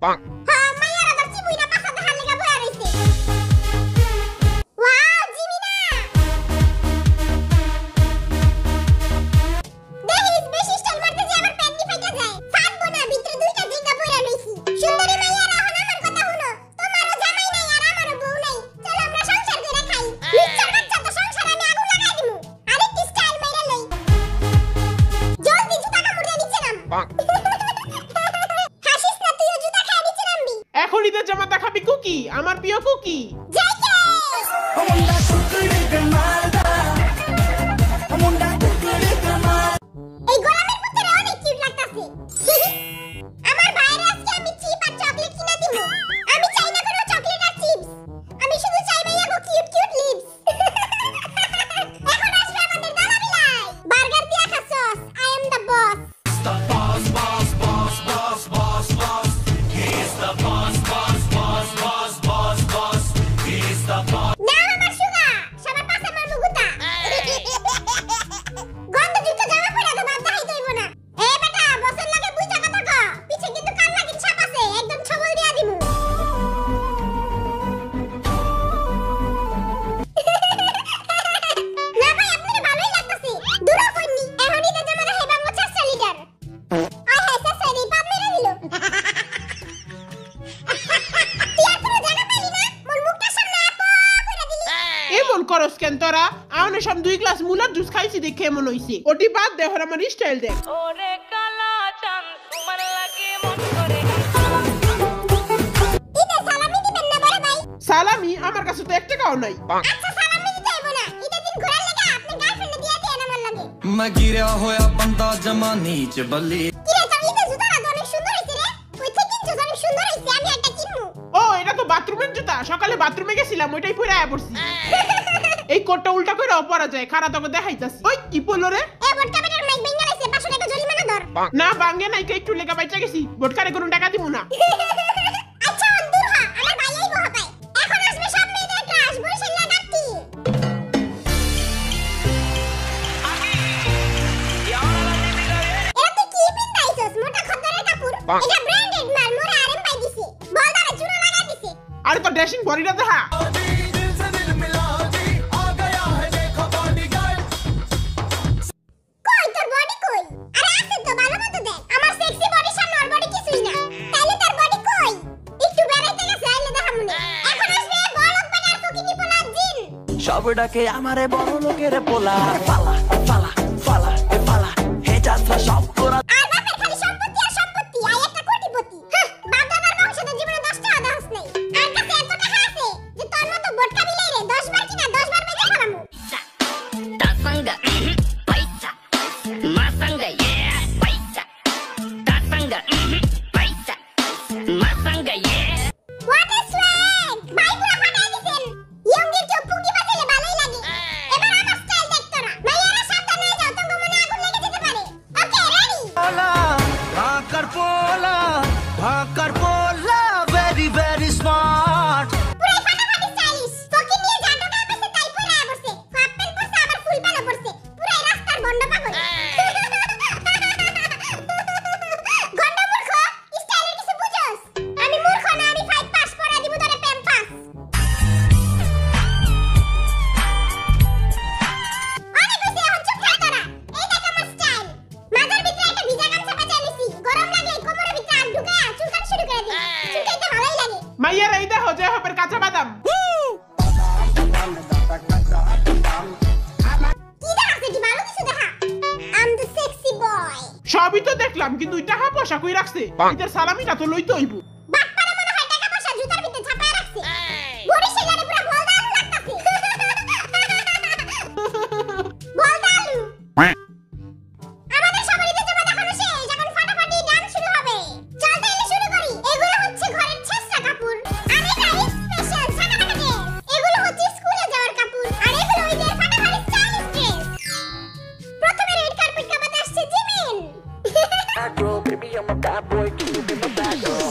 হ্যাঁ মাইয়ারা তো চিবুইরা পাছা দেখার লাগা বয়া রইছে। ওয়াও জিমিনা দেখিস বেশি স্টাইল মারতে যে আবার প্যান্টি ফাইটা যায়। ফাটবো না, ভিতরে দুইটা জিঙ্গা পইরা রইছি। সুন্দরী মাইয়ারা এখন আমার কথা শুনো, তোমারও জামাই নাই আর আমারও বউ নাই, চলো আমরা সংসার কইরা খাই। নিশ্চয় বাচ্চা তো সংসার আমি আগুন লাগাই দিমু। আরেকটি স্টাইল মাইরা লই, জলদি জুতা কামড় দিয়ে নিচে নাম। হাসিস না, তুইও জুতা খাই নিচে নামবি। এখন ঈদের জামাতা খাবি কুকি, আমার প্রিয় কুকি। যাইকে এই গোলামের পুত্রে অনেক কিউট লাগতাছে। আমার ভাইয়ের আজকে আমি চিপ আর চকলেট কিনা দিমু। আমি চাই না কোনো চকলেট আর চিপস, আমি শুধু চাই ভাইয়া গো কিউট কিউট লিপস। এখন আসবে আমাদের দাদা বিলাই, বার্গার দিয়া খাসস, আই এম দ্য বস। নাও আমার সুগা, সবার পাশে আমার মুগুতা। গন্ধ যুক্ত জামা পরে তো বাপ দেখাইতে হইব না। এ বেটা বসের লাগে বুইটা কথা কও, পিছে কিন্তু কান লাগিন ছাপ আছে, একদম ছবল দিয়া দিমু। না ভাই আপনারে ভালোই লাগতাছে, দূরা কইনি। এখন ঈদের জামা দেখাই বাংলা 4 লিটার। আয় হায় সাসা রে বাপ মেরে দিল। তুই আর কোনো জায়গা পাইলি না, মোর মুখটার সামনে আপা কইরা দিলি। এমন করস কেন তোরা? আউনে সব 2 গ্লাস মুলার জুস খাইছি দেখে এমন হইছে। ওটি বাদ দে, এখন আমার স্টাইল দেখ। ওরে কালা চাঁদ তোমার লাগে মন করে ঈদে সালামি দিবেন না বড় ভাই? সালামি আমার কাছে তো 1 টাকাও নাই। আচ্ছা সালামি দিতে হইব না, ঈদের দিন ঘোরার লাগা আপনি গার্লফ্রেন্ড দিয়া দেন আমার লাগে। मैं गिरा होया बंदा जमा नीच बली কি রে তোর ঈদের জুতাটা তো অনেক সুন্দর হইছে রে, কই থেকে কিনছস? অনেক সুন্দর হইছে, আমি একটা কিনবো। ও এটা তো বাথরুমের জুতা, সকালে বাথরুমে গেছিলাম ওইটাই পরে আয়া পড়ছি। এই কোটটা উল্টা করে পরা যায়, খারা তোকে দেখাইতাছি। ওই কি বললো রে? এ বড়কা বেটার মাইক ভেঙে লাইছে, 500 টাকা জরিমানা ধর। না বাঙ্গে নাই, একটু লেখা বাইচা গেছি, ভোটকারে কোনো টাকা দিব না। আচ্ছা অন্দুর হা, আমার ভাইয়াই বহা পায়। এখন আসবে সব মেয়েদের ক্রাশ, বরিশাল লাগাতি। এটা তুই কি পিন্দাইছস? মোটা খদ্দরের কাপড়, এটা ব্র্যান্ডেড মাল, মোরে আরএম পাই দিছে, বলদারে চুনা লাগা দিছে। আরে তো ড্রেসিং বডিটা দেখা। কই তোর বডি কই? আরে আছে তো, ভালো মতো দেখ। আমার সেক্সি বডির সামনে ওর বডি কিছুই না। তাইলে তোর বডি কই? একটু বেড়াইতে গেছে, আইলে দেখামুনি। এখন আসবে বলক বেটার ফকিনি পোলা জিন। সব ডাকে আমারে বড় লোকের পোলা ফালা ফালা ফালা এ ফালা হে যাত্রা সব তোরা আর বাপের খালি সম্পত্তি আর সম্পত্তি, আই একটা কোটিপতি। বাপ দাদার বংশে জীবনে 10 টাকা দাস নাই। আর কাছে এত টাকা আছে যে তোর মতো বটকা বিলাই রে 10 বার কিনা 10 বার বেচে ফেলামু। Tasanga, paisa, masanga, yeah, paisa. Tasanga, paisa, masanga, yeah. What a swag! ভাই পুরা ফাটাই দিছেন। ইয়ঙ্গের চোখ পুঙ্গি বাজালে ভালোই লাগে। এবার আমার স্টাইল দেখ তোরা। মাইয়ারা সাবধান হয়ে যাও, তোমার মনে আগুন লেগে যেতে পারে। Okay ready? ভাকার পোলা ভেরি ভেরি স্মার্ট পুরাই ফাটাফাটি স্টাইলিশ। ফকির নিয়ে যা ঢোকা পেছে তাই পরে আয়া পড়ছে। হাফ প্যান্ট পরছে, আবার ফুল প্যান্টও পরছে। পুরাই রাস্তার বন্ড পাগল। গন্ড মূর্খ, স্টাইলের কিছু বুঝোস? আমি মূর্খ না, আমি 5 পাস পড়া দিব তোরে প্যাম্পাস। অনেক হইছে, এখন চুপ থাক তোরা। এই দেখ আমার স্টাইল। মাথার ভিতরে একটা ভিজা গামছা পেঁচায় নিছি। গরম লাগলে কোমরের ভিতরে হাত ঢুকায়া চুলকানি শুরু করে দিই। চুলকাইতে ভালোই লাগে। মাইয়ার এই দেখো যে হপের কাঁচা বাদাম। কি দেখাচ্ছে? কি ভালো কিছু দেখা? I'm the sexy boy. সবই তো দেখলাম, কিন্তু ওই টাকা পয়সা কই রাখছে? এটার সালামিটা তো লইতে হইব। বাটপাড়া মনে হয় টাকা পয়সা জুতার ভিতরে ছাপায় রাখছে। বরিশালের পুরো বলদা আলু লাগতাছে। বলদা আলু। আমাদের সবার ঈদের জামা দেখানো শেষ, এখন ফাটাফাটি ডান্স শুরু হবে। চল তাইলে শুরু করি। এগুলো হচ্ছে ঘরের ছেঁচড়া কাপড়। আর এটা স্পেশাল ছানাটাকা ড্রেস। এগুলো হচ্ছে স্কুলে যাওয়ার কাপড়। আর এগুলো ঈদের ফাটাফাটি স্টাইলিশ ড্রেস। প্রথমে রেড কার্পেট কাঁপাতে আসছে Jimin. Baby, I'm a bad boy, you be my bad girl.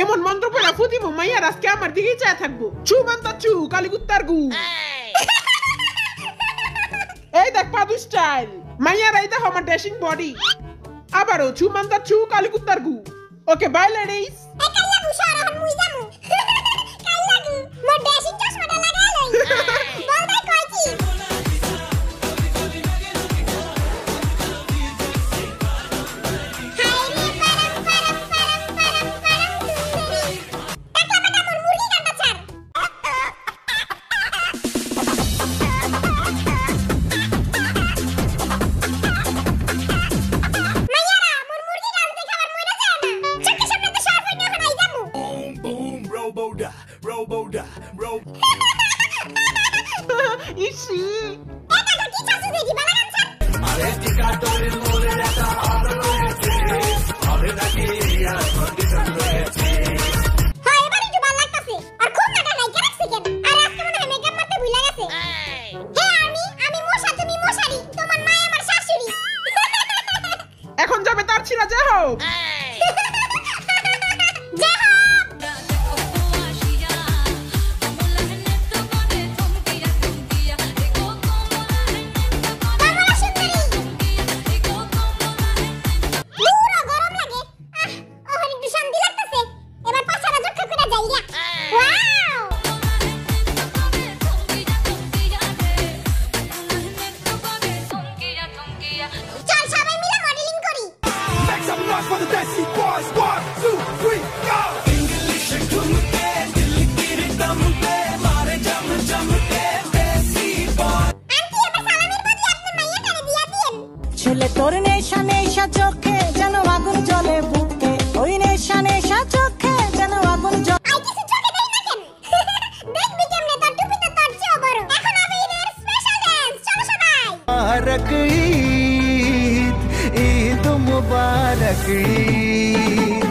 এমন মন্ত্র পড়া ফুদিব মাইয়ার আজকে আমার দিকেই চায় থাকবো। ছু মান্তা ছু কালীকুত্তার গু। এই দেখ পাদু স্টাইল। মাইয়ার এই দেখো আমার ড্যাশিং বডি। আবারও ছু মান্তা ছু কালীকুত্তার গু। Okay bye ladies. এ কাল্লা গুশার এখন মুই যামু কাল্লা গু মোর ড্যাশিং চশমাটা লাগা লই বল ভাই কই কি হাইরে পারম পারম পারম পারম পারম সুন্দরী টাকলা বেটা মোর মুরগি গান্ডা ছাড় মাইয়ারা মোর মুরগি গান্ডা খাবার মইরা যায় না চোখের সামনে তো সব হইনা এখন আই যামু ইসি এটা তো কি চাচ্ছিস দেখি বালা গান ছাড় হ্যাঁ এবার একটু ভালো লাগতাছে আর খুব নাটা নাই রাখছে কেন আর আজকে মনে হয় মেকআপ করতে ভুলে গেছে হে আমি মশা তুমি মশারি তোমার মা আমার শাশুড়ি এখন যাবে তার ছিলা যা হোক। জয় হোক কমলা সুন্দরী পুরো গরম লাগে ওহর একটু শান্তি লাগতাছে এবার পাছাটা রক্ষা করে যাইয়া ওয়াও চল সবাই মিলে মডেলিং করি Make some noise for the Desi Boys. 1, 2, 3, go! Aunty এবার সালামের বদলে আপনার মাইয়াটারে দিয়া দিয়েন ছেলে তোর নেশা নেশা চোখে যেন আগুন জ্বলে বুকে ওই নেশা নেশা চোখে যেন আগুন জ্বলে আই কিছু চোখে দেই না কেন দেখবি কেমনে তোর টুপিটা তোর চেয়েও বড় এখন হবে ঈদের স্পেশাল ডান্স চলো সবাই मुबारक ईद ईद मुबारक ईद